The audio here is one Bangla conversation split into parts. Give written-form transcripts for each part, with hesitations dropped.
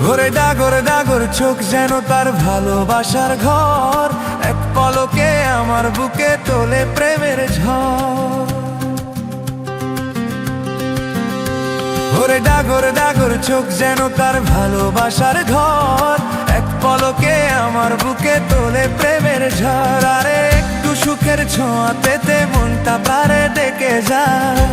ঘরে ডাগর ডাগর চোখ যেন তার ভালোবাসার ঘর, এক পলকে আমার বুকে তোলে প্রেমের ঝড়। ঘরে ডাগর ডাগর চোখ যেন তার ভালোবাসার ঘর, এক পলকে আমার বুকে তোলে প্রেমের ঝড়। আরে একটু সুখের ছোঁয়া পেতে মনটা পারে ডেকে যায়,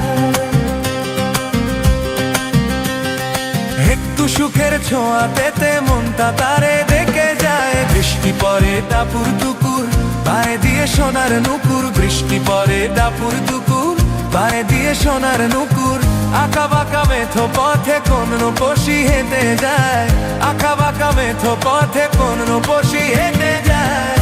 একটু সুখের ছোঁয়া পেতে মনটা তারে ডেকে যায়। বৃষ্টি পরে টাপুর টুকুর পায়ে দিয়ে সোনার নুপুর, বৃষ্টি পরে টাপুর টুকুর পায়ে দিয়ে সোনার নুপুর। আঁকা বাঁকা মেথো পথে কোন রূপসী হেঁটে যায়, আঁকা বাঁকা মেথো পথে কোন রূপসী হেঁটে যায়।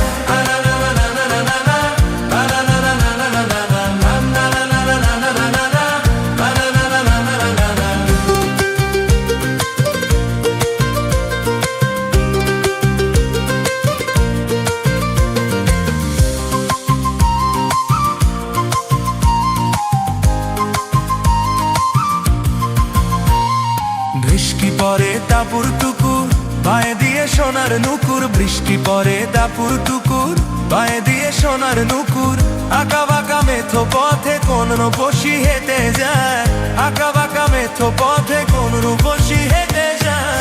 বৃষ্টি পরে টাপুর টুকুর পায়ে দিয়ে সোনার নুকুর, বৃষ্টি পরে টাপুর টুকুর পায়ে দিয়ে সোনার নুকুর। আঁকা বাঁকা মেথো পথে কোন রূপসী হেঁটে যায়, আঁকা বাঁকা মেথো পথে কোন রূপসী হেঁটে যায়।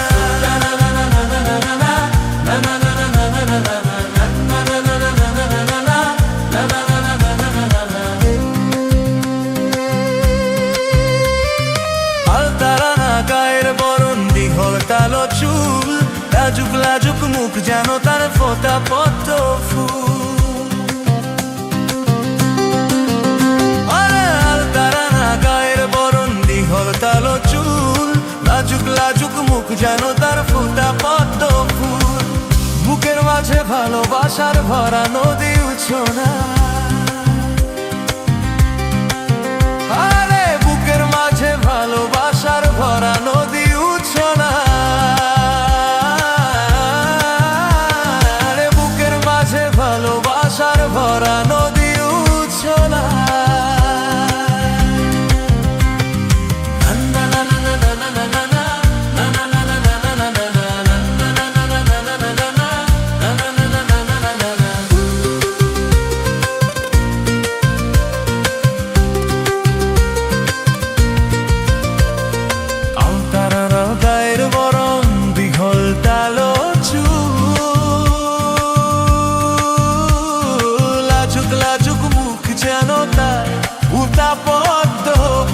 কালো চুল, লাজুক লাজুক মুখ যেন তার ফোটা পদ্ম ফুল। আরে আলতারানা গায়ের বরণ, দীঘল কালো চুল, লাজুক লাজুক মুখ যেন তার ফোটা পদ্ম ফুল। বুকের মাঝে ভালোবাসার ভরা নদী উচ্ছনা, আরে বুকের মাঝে ভালোবাসার ভরা নদী উচ্ছনা। ভালোবাসার ভরা নদী উচ্ছলা। আলতারারা গায়ের বরণ, দীঘল টালো লাজুক মুখ যেন তার উতা পদ্ম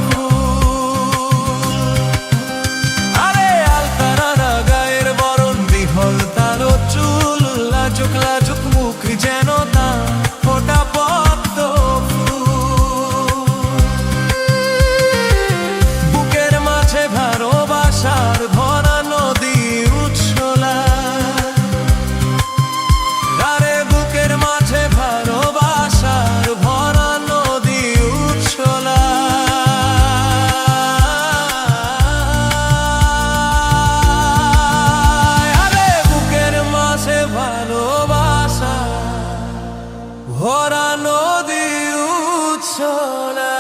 ফুল। আরে আলতারারা গায়ের বরণ, দীঘল তালো চুল, লাজুক লাজুক মুখ যেন তার ফোটা পদ্ম ফুল। বুকের মাঝে ভালোবাসার ভরা নদী উচ্ছলা, আরে বুকের মাঝে ভালোবাসার ভরা নদী উচ্ছলা। আরে বুকের মাঝে ভালোবাসা ভরা নদী উচ্ছলা।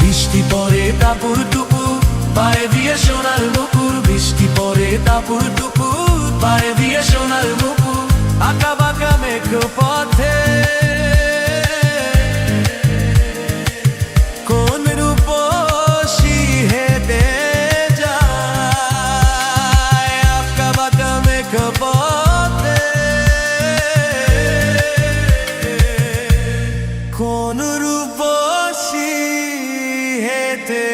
বৃষ্টি পরে টাপুর টুকুর পায়ে দিয়ে সোনার নুপুর, বৃষ্টি পরে টাপুর টুকুর পায়ে দিয়ে সোনার নুপুর। আঁকা বাঁকা মেঘ পথে কোন রূপসী হেঁটে যায়, আঁকা বাঁকা মেঘ পথে কোন রূপসী হেঁটে